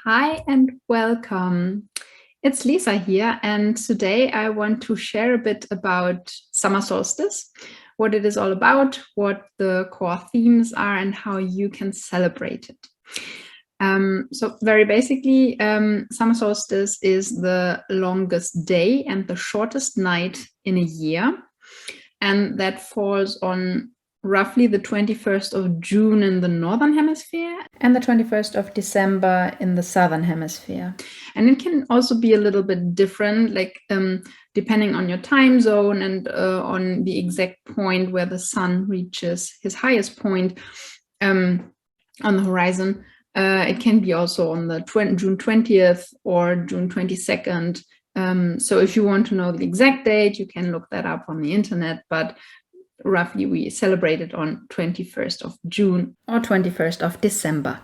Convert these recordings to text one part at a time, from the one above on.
Hi and welcome. It's Lisa here, and today I want to share a bit about summer solstice, what it is all about, what the core themes are, and how you can celebrate it. So very basically, summer solstice is the longest day and the shortest night in a year, and that falls on roughly the 21st of June in the Northern Hemisphere and the 21st of December in the Southern Hemisphere. And it can also be a little bit different, like depending on your time zone and on the exact point where the sun reaches his highest point on the horizon. It can be also on the June 20th or June 22nd. So if you want to know the exact date, you can look that up on the internet, but roughly we celebrate it on 21st of June or 21st of December.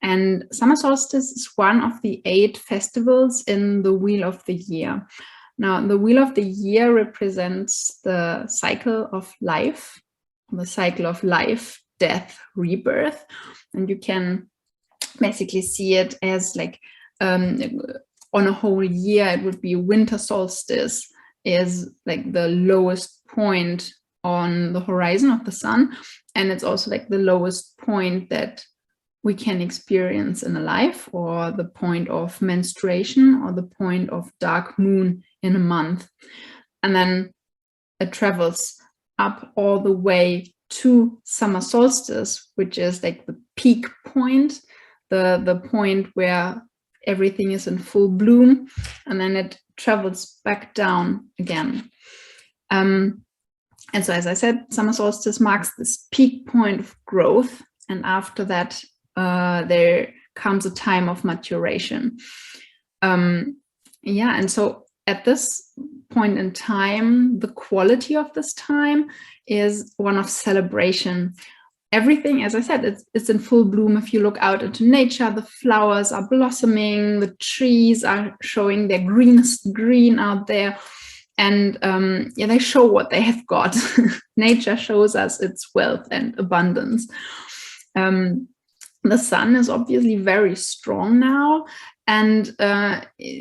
And summer solstice is one of the 8 festivals in the Wheel of the Year. Now, the Wheel of the Year represents the cycle of life, death, rebirth. And you can basically see it as like on a whole year, it would be winter solstice is like the lowest point on the horizon of the sun, and it's also like the lowest point that we can experience in a life, or the point of menstruation, or the point of dark moon in a month. And then it travels up all the way to summer solstice, which is like the peak point, the point where everything is in full bloom, and then it travels back down again. And so, as I said, summer solstice marks this peak point of growth. And after that, there comes a time of maturation. And so at this point in time, the quality of this time is one of celebration. Everything, as I said, it's in full bloom. If you look out into nature, the flowers are blossoming, the trees are showing their greenest green out there. And they show what they have got. Nature shows us its wealth and abundance. The sun is obviously very strong now, and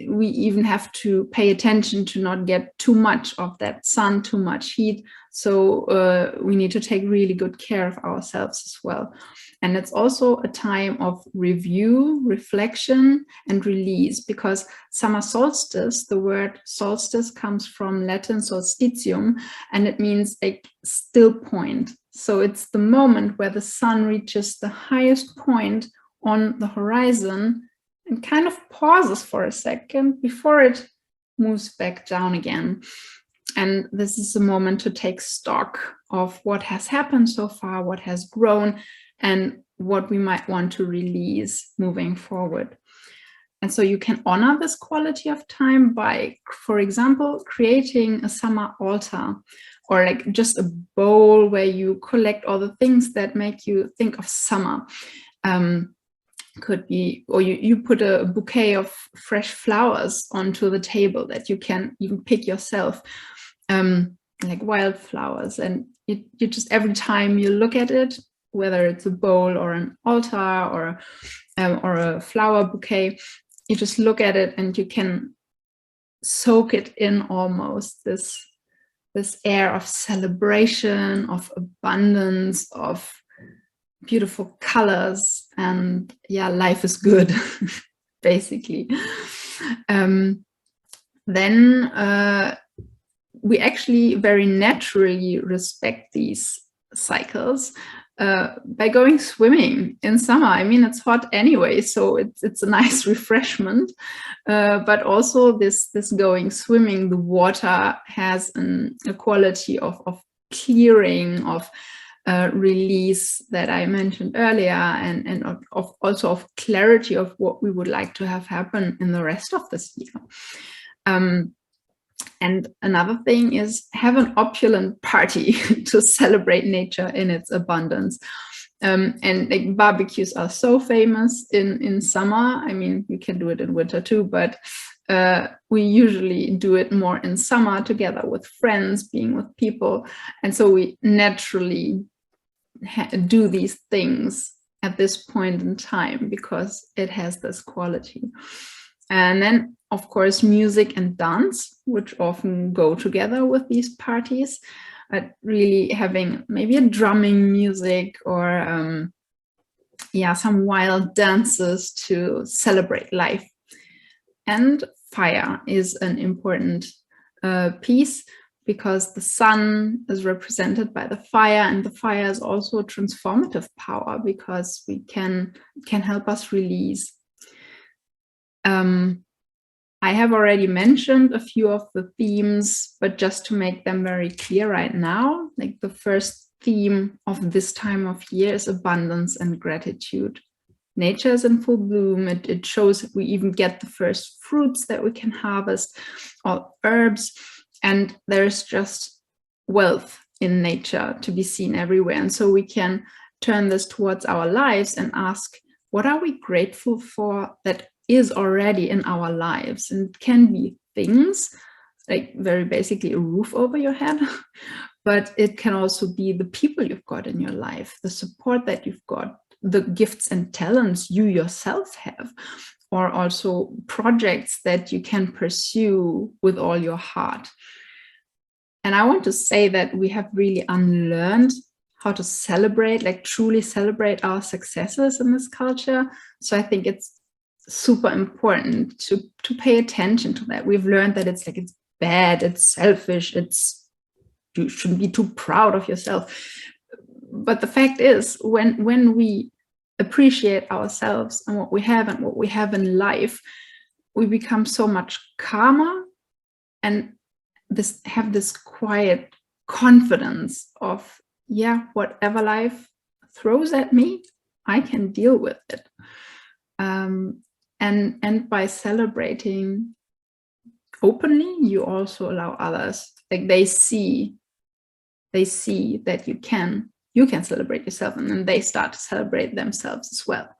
we even have to pay attention to not get too much of that sun, too much heat. So we need to take really good care of ourselves as well. And it's also a time of review, reflection, and release, because summer solstice, the word solstice comes from Latin solstitium, and it means a still point. So it's the moment where the sun reaches the highest point on the horizon and kind of pauses for a second before it moves back down again. And this is a moment to take stock of what has happened so far, what has grown, and what we might want to release moving forward. And so you can honor this quality of time by, for example, creating a summer altar, or like just a bowl where you collect all the things that make you think of summer. Could be, or you put a bouquet of fresh flowers onto the table that you can even pick yourself, like wildflowers. And you just, every time you look at it, whether it's a bowl or an altar or a flower bouquet, you just look at it and you can soak it in almost, this air of celebration, of abundance, of beautiful colors, and life is good, basically. Then we actually very naturally respect these cycles by going swimming in summer. I mean, it's hot anyway, so it's a nice refreshment. But also this going swimming, the water has a quality of clearing, of release that I mentioned earlier, and also of clarity of what we would like to have happen in the rest of this year. And another thing is, have an opulent party to celebrate nature in its abundance. And like barbecues are so famous in summer. I mean, you can do it in winter too, but we usually do it more in summer together with friends, being with people. And so we naturally do these things at this point in time because it has this quality. And then, of course, music and dance, which often go together with these parties, really having maybe a drumming music or some wild dances to celebrate life. And fire is an important piece because the sun is represented by the fire, and the fire is also a transformative power because we can help us release. I have already mentioned a few of the themes, but just to make them very clear right now, like the first theme of this time of year is abundance and gratitude. Nature is in full bloom. It shows we even get the first fruits that we can harvest, or herbs, and there's just wealth in nature to be seen everywhere. And so we can turn this towards our lives and ask, what are we grateful for that is already in our lives? And it can be things like very basically a roof over your head, but it can also be the people you've got in your life, the support that you've got, the gifts and talents you yourself have, or also projects that you can pursue with all your heart. And I want to say that we have really unlearned how to celebrate, like truly celebrate our successes in this culture. So I think it's super important to pay attention to that. We've learned that it's bad, it's selfish, you shouldn't be too proud of yourself. But the fact is, when we appreciate ourselves and what we have in life, we become so much calmer and have this quiet confidence of, whatever life throws at me, I can deal with it. And by celebrating openly, you also allow others, like they see that you can celebrate yourself, and then they start to celebrate themselves as well.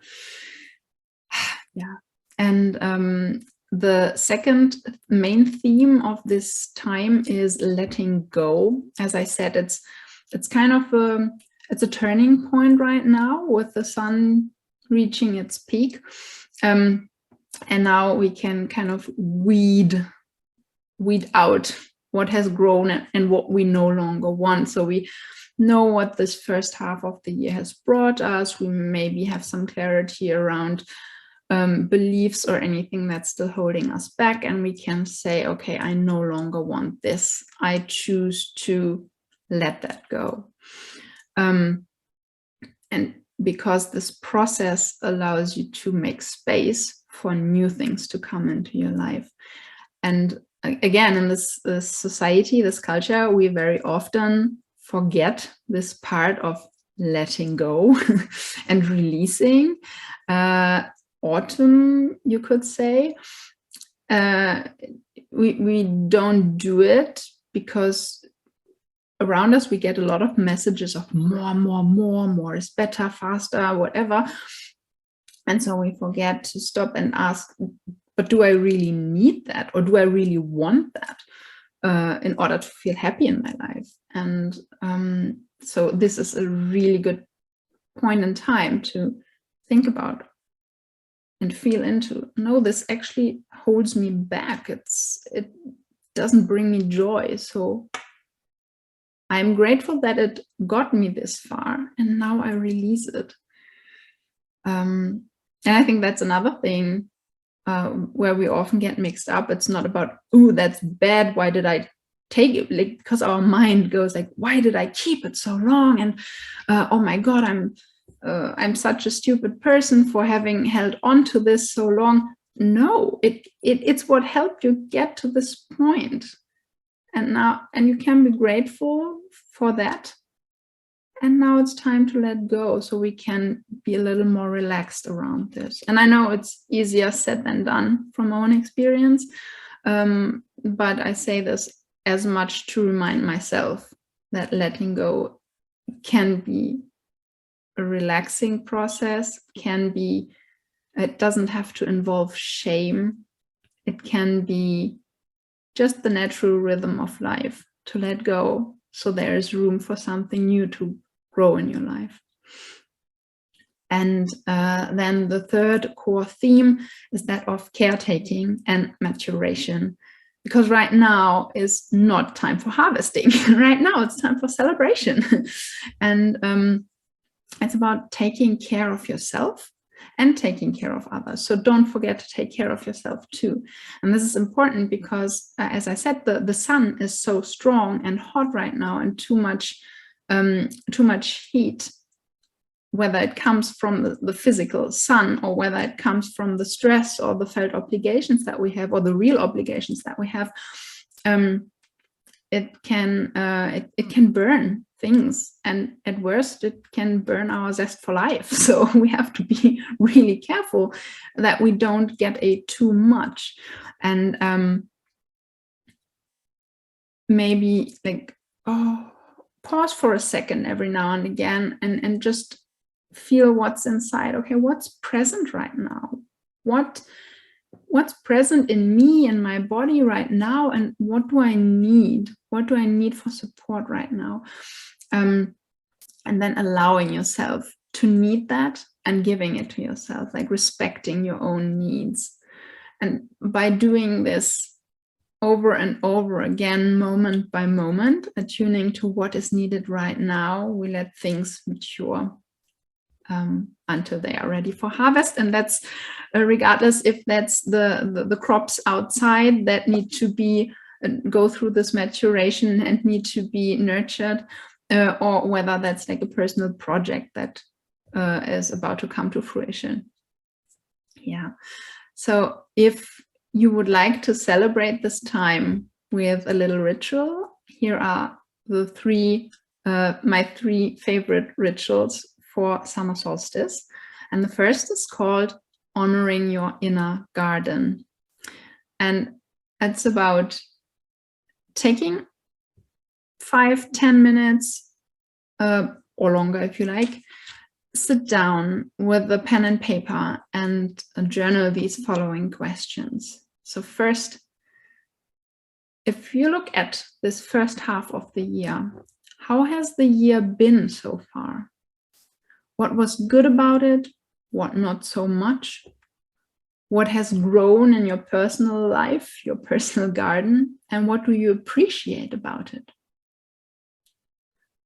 And the second main theme of this time is letting go. As I said, it's kind of it's a turning point right now with the sun reaching its peak, and now we can kind of weed out what has grown and what we no longer want. So we know what this first half of the year has brought us. We maybe have some clarity around beliefs or anything that's still holding us back, and we can say, okay, I no longer want this. I choose to let that go. And because this process allows you to make space for new things to come into your life. And again, in this society, this culture, we very often forget this part of letting go and releasing. Autumn, you could say. We don't do it because around us we get a lot of messages of more is better, faster, whatever. And so we forget to stop and ask, but do I really need that, or do I really want that in order to feel happy in my life? And so this is a really good point in time to think about and feel into. No, this actually holds me back. It doesn't bring me joy. So I'm grateful that it got me this far, and now I release it. And I think that's another thing where we often get mixed up. It's not about, ooh, that's bad, why did I take it? Like, because our mind goes like, why did I keep it so long? And oh my God, I'm such a stupid person for having held on to this so long. No, it's what helped you get to this point. And you can be grateful for that. And now it's time to let go, so we can be a little more relaxed around this. And I know it's easier said than done from my own experience, but I say this as much to remind myself that letting go can be a relaxing process, it doesn't have to involve shame. It can be just the natural rhythm of life to let go, so there is room for something new to grow in your life. And then the third core theme is that of caretaking and maturation. Because right now is not time for harvesting. Right now it's time for celebration. And it's about taking care of yourself and taking care of others. So don't forget to take care of yourself too. And this is important because, as I said, the sun is so strong and hot right now, and too much heat, whether it comes from the physical sun or whether it comes from the stress or the felt obligations that we have or the real obligations that we have, it can burn things, and at worst it can burn our zest for life. So we have to be really careful that we don't get too much. And maybe like, pause for a second every now and again and just feel what's inside. Okay, what's present right now? What's present in me and my body right now, and what do I need? What do I need for support right now? And then allowing yourself to need that and giving it to yourself, like respecting your own needs. And by doing this over and over again, moment by moment, attuning to what is needed right now, we let things mature until they are ready for harvest. And that's regardless if that's the crops outside that need to be go through this maturation and need to be nurtured, or whether that's like a personal project that is about to come to fruition. Yeah. So if you would like to celebrate this time with a little ritual, here are the my three favorite rituals for summer solstice. And the first is called honoring your inner garden. And it's about taking 5-10 minutes or longer if you like, sit down with a pen and paper and journal these following questions. So first, if you look at this first half of the year, how has the year been so far? What was good about it? What not so much? What has grown in your personal life, your personal garden? And what do you appreciate about it?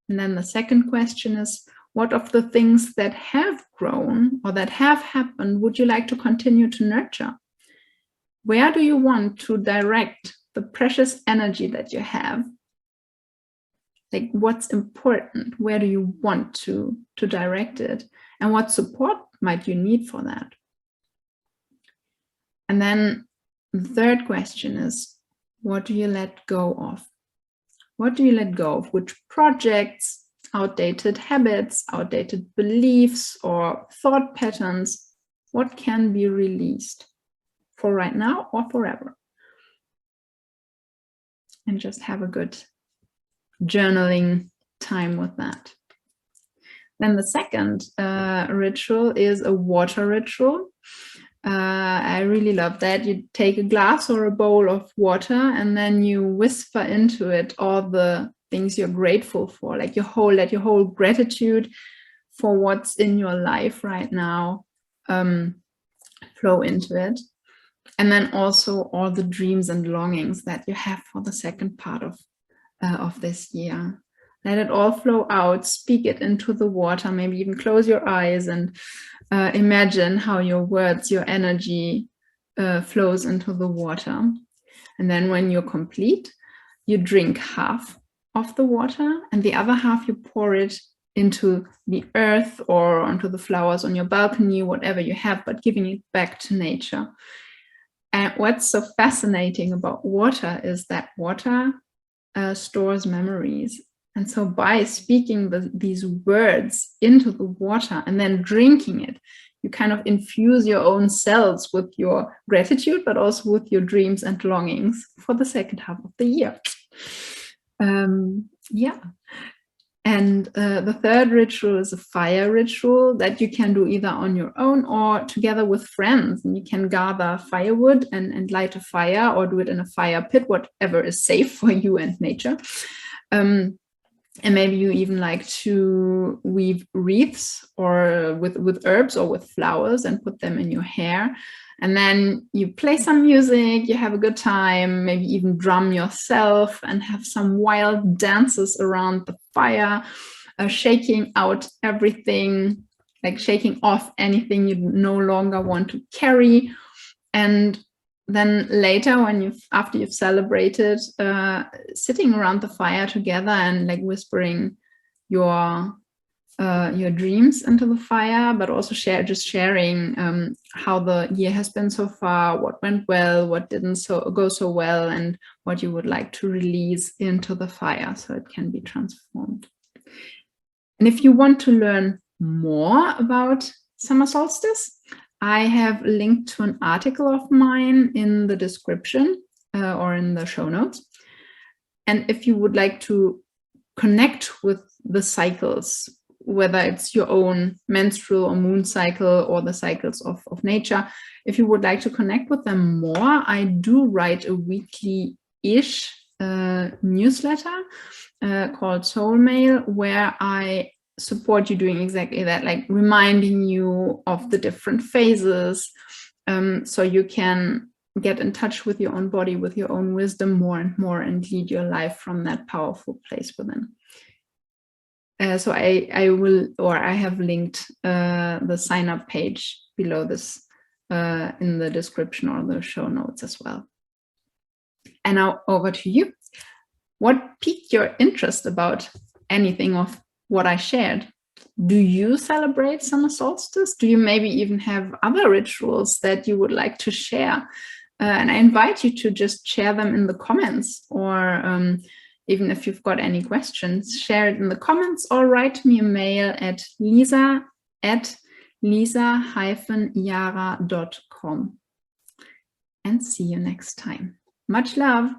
And then the second question is, what of the things that have grown or that have happened would you like to continue to nurture? Where do you want to direct the precious energy that you have? Like, what's important? Where do you want to direct it? And what support might you need for that? And then the third question is, what do you let go of? What do you let go of? Which projects, outdated habits, outdated beliefs, or thought patterns? What can be released for right now or forever? And just have a good journaling time with that. Then the second ritual is a water ritual. I really love that. You take a glass or a bowl of water and then you whisper into it all the things you're grateful for, like let your whole gratitude for what's in your life right now flow into it. And then also all the dreams and longings that you have for the second part of this year. Let it all flow out, speak it into the water, maybe even close your eyes and imagine how your words, your energy flows into the water. And then when you're complete, you drink half of the water and the other half you pour it into the earth or onto the flowers on your balcony, whatever you have, but giving it back to nature. And what's so fascinating about water is that water stores memories. And so by speaking these words into the water and then drinking it, you kind of infuse your own cells with your gratitude, but also with your dreams and longings for the second half of the year. Yeah. And the third ritual is a fire ritual that you can do either on your own or together with friends. And you can gather firewood and light a fire or do it in a fire pit, whatever is safe for you and nature. And maybe you even like to weave wreaths or with herbs or with flowers and put them in your hair. And then you play some music, you have a good time, maybe even drum yourself and have some wild dances around the fire, shaking out everything, like shaking off anything you no longer want to carry. And then later, after you've celebrated, sitting around the fire together and like whispering your dreams into the fire, but also sharing how the year has been so far, what went well, what didn't go so well, and what you would like to release into the fire so it can be transformed. And if you want to learn more about summer solstice, I have linked to an article of mine in the description or in the show notes. And if you would like to connect with the cycles, whether it's your own menstrual or moon cycle or the cycles of nature, if you would like to connect with them more, I do write a weekly-ish newsletter called Soul Mail, where I support you doing exactly that, like reminding you of the different phases, so you can get in touch with your own body, with your own wisdom more and more, and lead your life from that powerful place within. So I have linked the sign up page below this in the description or the show notes as well. And now over to you. What piqued your interest about anything of what I shared? Do you celebrate summer solstice? Do you maybe even have other rituals that you would like to share? And I invite you to just share them in the comments, or even if you've got any questions, share it in the comments or write me a mail at lisa@lisa-yara.com. And see you next time. Much love.